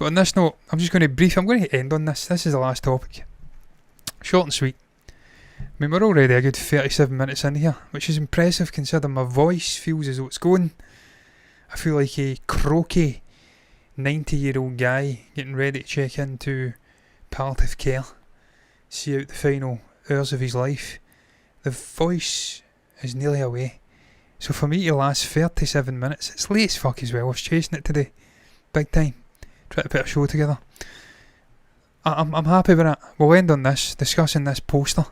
But on this note, I'm just going to end on this. This is the last topic. Short and sweet. I mean, we're already a good 37 minutes in here, which is impressive considering my voice feels as though it's going. I feel like a croaky 90-year-old guy getting ready to check into palliative care, see out the final hours of his life. The voice is nearly away. So for me to last 37 minutes, it's late as fuck as well. I was chasing it today, big time, trying to put a show together. I'm happy with that. We'll end on this, discussing this poster.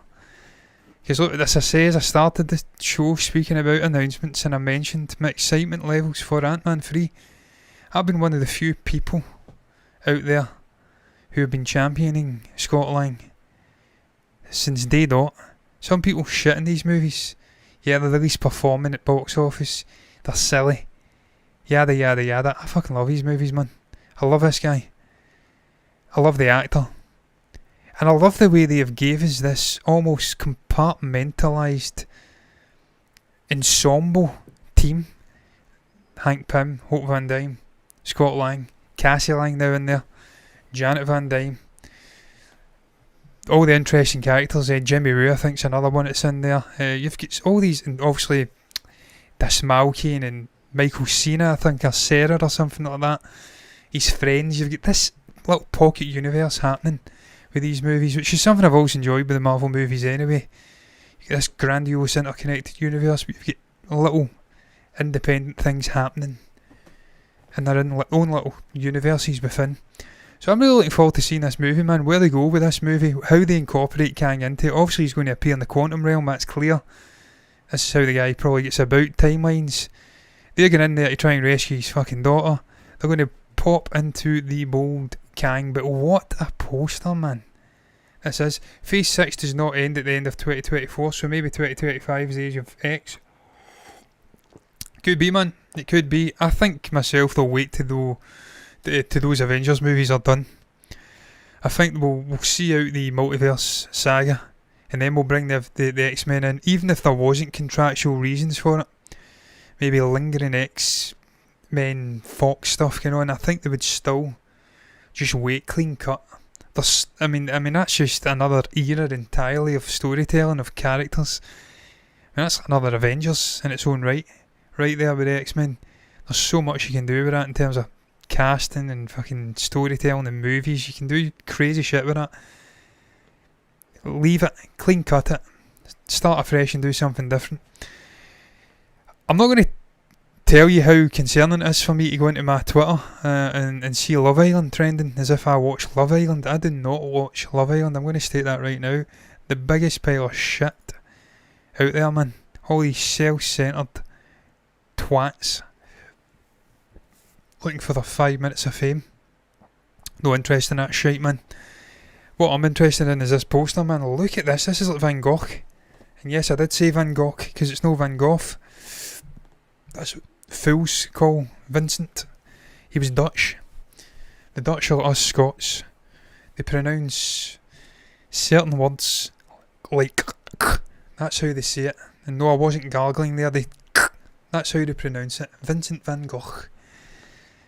Because look, as I say, as I started the show speaking about announcements, and I mentioned my excitement levels for Ant-Man 3. I've been one of the few people out there who have been championing Scott Lang since day dot. Some people shit in these movies. Yeah, they're the least performing at box office. They're silly. Yada yada yada. I fucking love these movies, man. I love this guy. I love the actor. And I love the way they have gave us this almost compartmentalised ensemble team. Hank Pym, Hope Van Dyne, Scott Lang, Cassie Lang now in there, Janet Van Dyne. All the interesting characters. Jimmy Rue, I think's another one that's in there. You've got all these, and obviously Das Malkian and Michael Cena, I think, or Sarah or something like that. His friends. You've got this little pocket universe happening with these movies, which is something I've always enjoyed with the Marvel movies anyway. You get this grandiose interconnected universe, but you've got little independent things happening and they're in their own little universes within. So I'm really looking forward to seeing this movie, man. Where they go with this movie, how they incorporate Kang into it. Obviously he's going to appear in the quantum realm, that's clear. This is how the guy probably gets about timelines. They're going in there to try and rescue his fucking daughter. They're going to pop into the bold Kang, but what a poster, man. This is. Phase 6 does not end at the end of 2024, so maybe 2025 is the age of X. Could be, man. It could be. I think myself they'll wait till those Avengers movies are done. I think we'll see out the multiverse saga, and then we'll bring the X-Men in, even if there wasn't contractual reasons for it. Maybe lingering X-Men Fox stuff going on. I think they would still just wait clean cut. I mean that's just another era entirely of storytelling, of characters. I mean, that's another Avengers in its own right there with the X-Men. There's so much you can do with that in terms of casting and fucking storytelling and movies. You can do crazy shit with that. Leave it, clean cut it, start afresh and do something different. I'm not going to tell you how concerning it is for me to go into my Twitter and see Love Island trending as if I watch Love Island. I do not watch Love Island. I'm going to state that right now. The biggest pile of shit out there, man. All these self-centred twats looking for their 5 minutes of fame. No interest in that shite, man. What I'm interested in is this poster, man. Look at this. This is like Van Gogh. And yes, I did say Van Gogh because it's no Van Gogh. That's what fools call Vincent. He was Dutch. The Dutch are like us Scots. They pronounce certain words like that's how they say it. And no, I wasn't gargling there. That's how they pronounce it. Vincent van Gogh.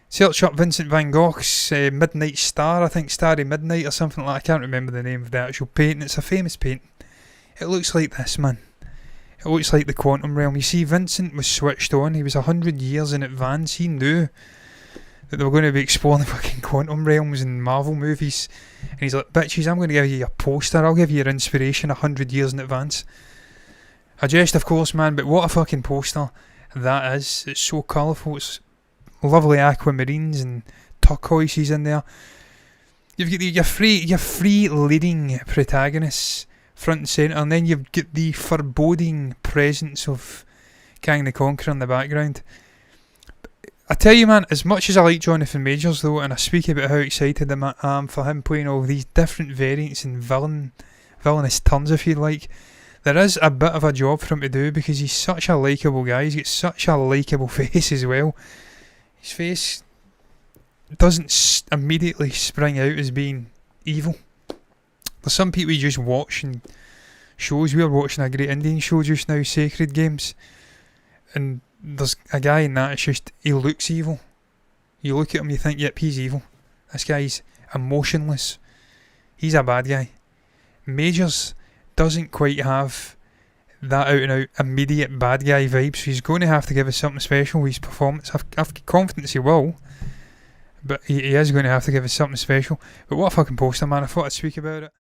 Search up Vincent van Gogh's Midnight Star, I think Starry Midnight or something like that. I can't remember the name of the actual painting. It's a famous painting. It looks like this, man. It looks like the quantum realm. You see, Vincent was switched on. He was 100 years in advance. He knew that they were going to be exploring the fucking quantum realms in Marvel movies. And he's like, bitches, I'm going to give you a poster. I'll give you your inspiration 100 years in advance. A jest, of course, man, but what a fucking poster that is. It's so colourful. It's lovely aquamarines and turquoises in there. You've got your three leading protagonists front and centre, and then you've got the foreboding presence of Kang the Conqueror in the background. I tell you, man, as much as I like Jonathan Majors though, and I speak about how excited I am for him playing all these different variants and villainous turns, if you like, there is a bit of a job for him to do because he's such a likeable guy. He's got such a likeable face as well. His face doesn't immediately spring out as being evil. There's some people you just watch in shows. We were watching a great Indian show just now, Sacred Games, and there's a guy in that, it's just, he looks evil. You look at him, you think, yep, he's evil. This guy's emotionless. He's a bad guy. Majors doesn't quite have that out and out immediate bad guy vibe, so he's going to have to give us something special with his performance. I've confidence he will, but he is going to have to give us something special. But what a fucking poster, man. I thought I'd speak about it.